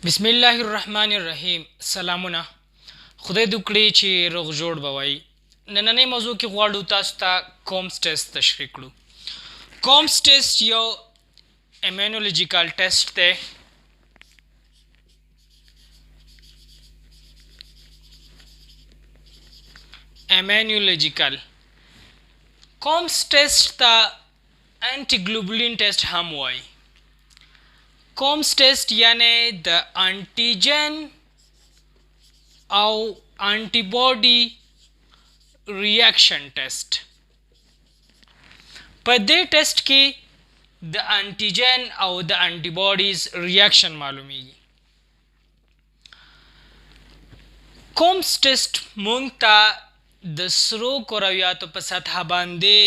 بسم الله الرحمن الرحیم. سلامونه. خدای دې وکړي چې روغ جوړ به وئ. نننۍ موضوع کې غواړو تاسو ته کومبس ټیسټ تشریح کړو. کومبس ټیسټ یو ایمونولوژیکل ټیسټ دی. ایمونولوژیکل کومبس ټیسټ ته انټي ګلوبولین ټیسټ هم وایي. کومبس ټیسټ یعنی د انټیجن او انټي باډي ریاکشن ټیسټ. په دې ټیسټ کې د انټیجن او د انټي باډیز ریاکشن معلومیږي. کومبس ټیسټ مونږ ته د سرو کرویاتو په سطحه باندې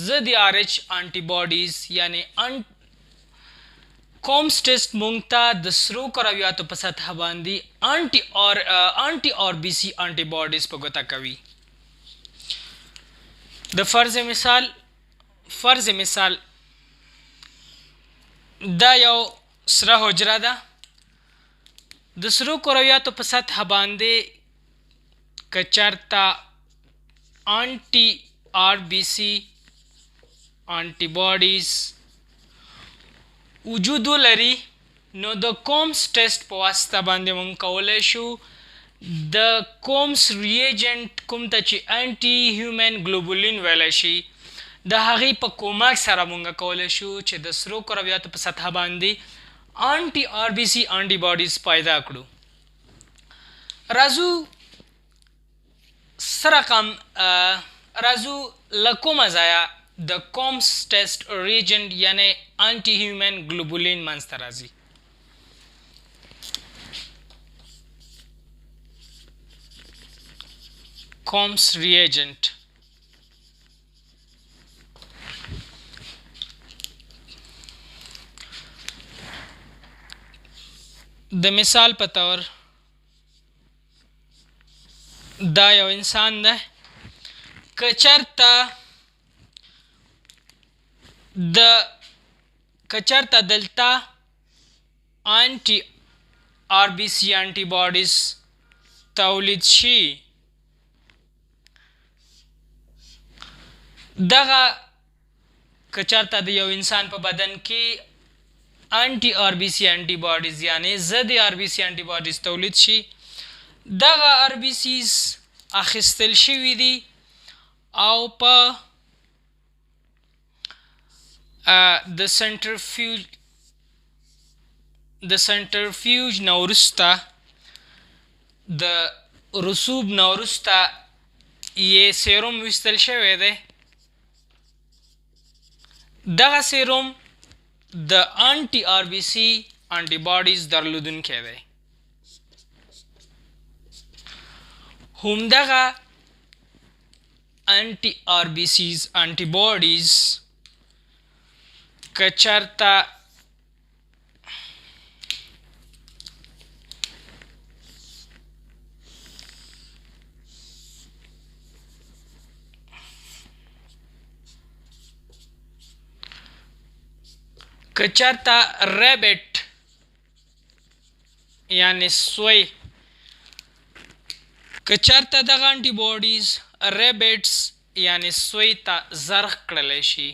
ضد RH انټي باډیز یعنی کومبس ټیسټ مونږ ته د سرو کرویاتو په سطحه باندې انټي RBC انټي باډیز په ګوته کوي. د فرض مثال دا یو سره حجره ده. د سرو کرویاتو په سطحه باندې که چېرته انټي RBC انټي باډیز وجود ولري نو د کومبس ټیسټ په واسطه باندې موږ کولی شو د کومبس ریجنټ کوم ته چې انټي هیومن ګلوبولین ویلی شي د هغې په کومک سره موږ کولی شو چې د سرو کرویاتو په سطحه باندې انټي RBC انټي باډیز پیدا کړو. راځو له کومه ځایه د کومبس ټیسټ ریجنټ یعنی انټي هیومن ګلوبولین منځته راځي. کومبس ریجنټ د مثال په طور دا یو انسان ده. که چېرته دلته انټي RBC انټي باډیز تولید شي دغه که چېرته د یو انسان په بدن کې انټي RBC انټي باډیز یعنی ضد RBC انټي باډیز تولید شي دغه RBCs اخیستل شوي دي او په د سنټرفیوج نه وروسته د رسوب نه وروسته یې سیروم ویستل شوی دی. دغه سیروم د انټي RBC انټي باډیز درلودونکی دی. همدغه انټي RBCs انټي باډیز که چېرته ریبټ یعنی سوی که چېرته دغه انټي باډیز ریبټس یعنی سوی ته زرخ کړلی شي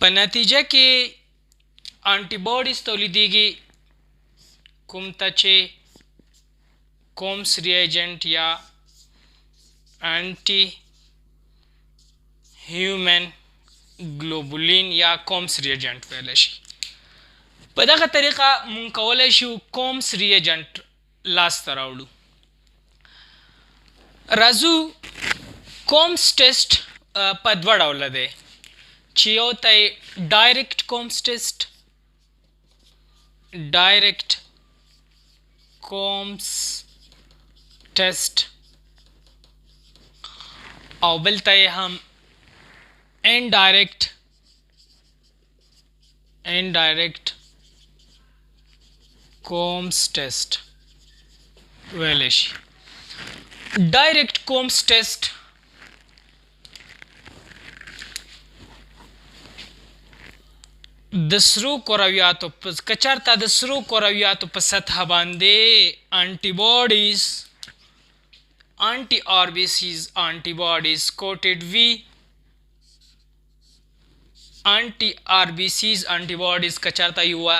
په نتیجه کې انټي باډیز تولیدیږي کوم ته چې کومبس ریجنټ یا انټي هیومن ګلوبولین یا کومبس ریجنټ ویلی شي. په دغه طریقه مونږ کولی شو کومبس ریجنټ لاسته راوړو. راځو کومبس ټیسټ په دوه ډوله دی چې یو ته یې ډایرکټ کومبس ټیسټ او بل ته یې هم indirect کومبس ټیسټ ویلی شي. ډایرکټ کومبس ټیسټ د سرو کرویاتو که چېرته د سرو کرویاتو په سطحه باندې انټي آربیسیز انټي باډیز کوټډ وي انټي آربیسیز انټي باډیز که چېرته یوه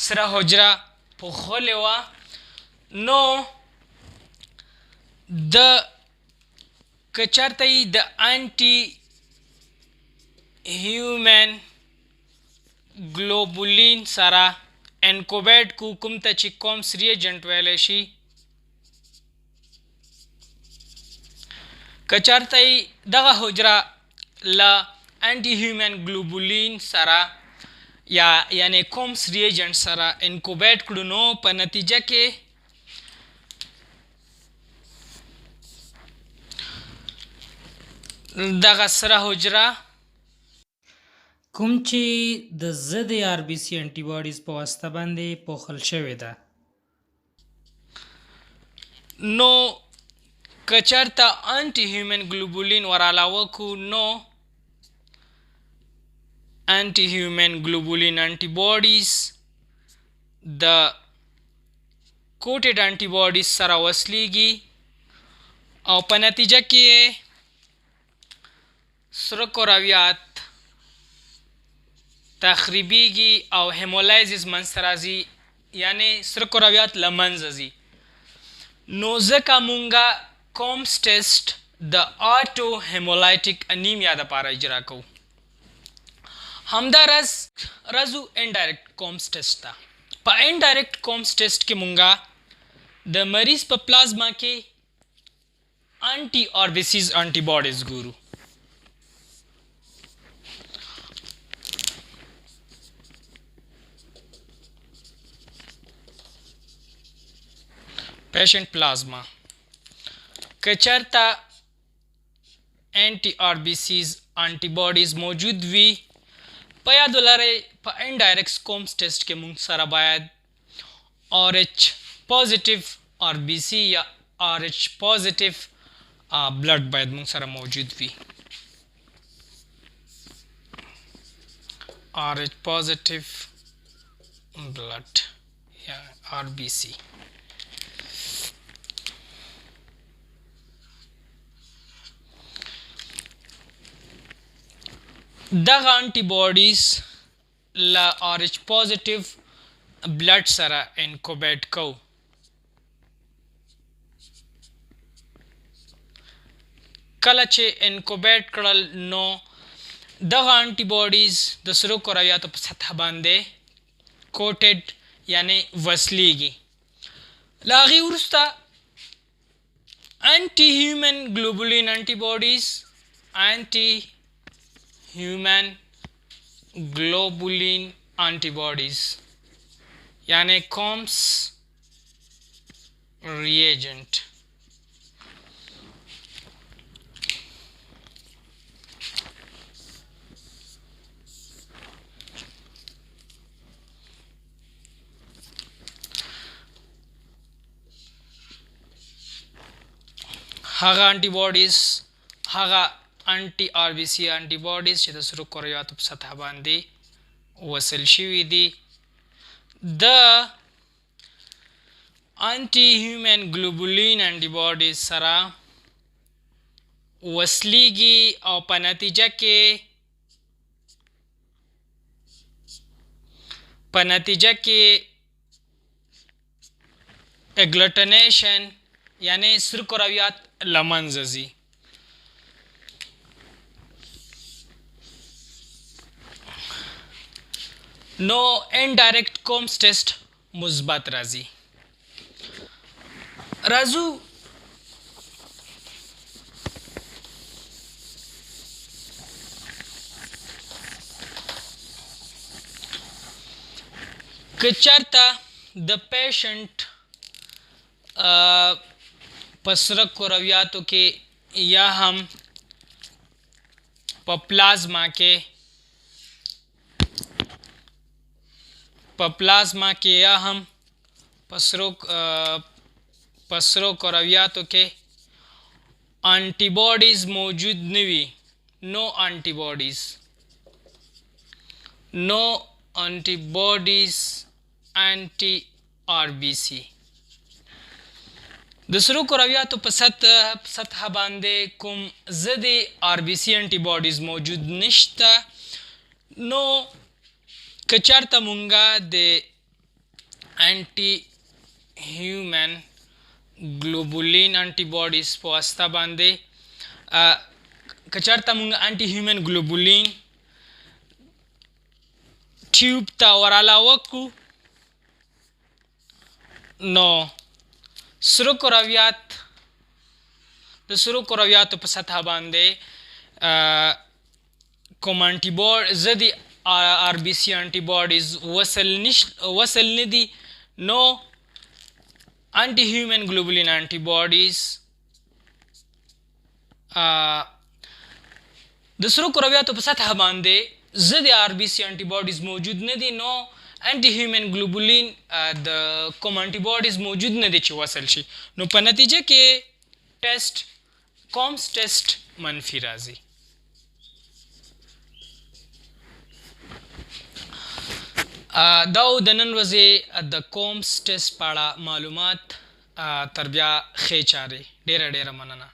سره حجره پوښلې وه نو که چېرته یې د انټي هیومن ګلوبولین سره انکوبیټ کو کوم ته چې کومس ریجنټ ویلی شي که چېرته یې دغه حجره له انټي هیومن ګلوبولین سره یعنی کومس ریجنټ سره انکوبیټ کړو نو په نتیجه کې دغه سره حجره کوم چې د ضد آر بي سي انټي باډیز په واسطه باندې پوښل شوې ده نو که چېرته انټي هیومن ګلوبولین ور علاوه کړو نو انټي هیومن ګلوبولین انټي باډیز د کوټډ انټي باډیز سره وصلیږي او په نتیجه کې سره کرویات تخریبیږي او هیمولایزز منځته راځي یعنی سره کرویات له منځه ځي نو ځکه مونږه کومبس ټیسټ د آټو هیمولایټیک انیمیا دپاره اجرا کوو همداراز راځو انډایرکټ کومبس ټیسټ ته په انډایرکټ کومبس ټیسټ کې مونږه د مریض په پلازما کې انټي آربیسیز انټي باډیز ګورو پیشنٹ پلازما که چېرته انټي آربیسیز انټي باډیز موجود وي په یاد ولرئ په انډایرکټ کومبس ټیسټ کې موږ سره باید آر ایچ پازیټیو آر بي سي یا آر ایچ پازیټیو بلډ باید موږ سره موجود وي آر ایچ پازیټیو بلډ یا آر بي سي دغه انټي باډیز له آر ایچ پازیټیو بلډ سره انکوبیټ کوو کله چې انکوبیټ کړل نو دغه انټي باډیز د سرو کرویاتو په سطحه باندې کوټډ یعنی وصلیږي له هغې وروسته انټي هیومن ګلوبولین انټي باډیز انټي human globulin antibodies یعنی کومبس reagent هغه انټي باډیز هغه انټي آر بي سي انټي باډیز چې د سرو کرویاتو په سطحه باندې وصل شوي دي د انټي هیومن ګلوبولین انټي باډیز سره وصلیږي او په نتیجه کې اګلوټینیشن یعنی سرو کرویات له منځه ځي نو انډایرکټ کومبس ټیسټ مثبت راځي راځو که چېرته د پیشنټ په سره کرویاتو کې یا هم په پلازما کې یا هم په سرو کرویاتو کې انټي باډیز موجود نه وي نو antibodies anti RBC. د سرو کرویاتو په سطح باندې کوم ضد RBC انټي باډیز موجود نشته، نو که چېرته مونږه د انټي هیومن ګلوبولین انټي باډیز په واسطه باندې که چېرته مونږ انټي هیومن ګلوبولین ټیوب ته ورعلاوه کړو، نو سرو کرویات د سرو کرویاتو په سطح باندې کوم ضد RBC انټي باډیز وصل نه دي، نو انټي هیومن ګلوبولین انټي باډیز د سرو کرویاتو په سطح باندې ضد RBC انټي باډیز موجود نه دي، نو انټي هیومن ګلوبولین د کوم انټي باډیز موجود نه دي چې وصل شي، نو په نتیجه کې ټیسټ کومبس ټیسټ منفي راځي. دا د نن ورځې د کومبس ټیسټ په اړه معلومات. تر بیا ښې چارې. ډیره مننه.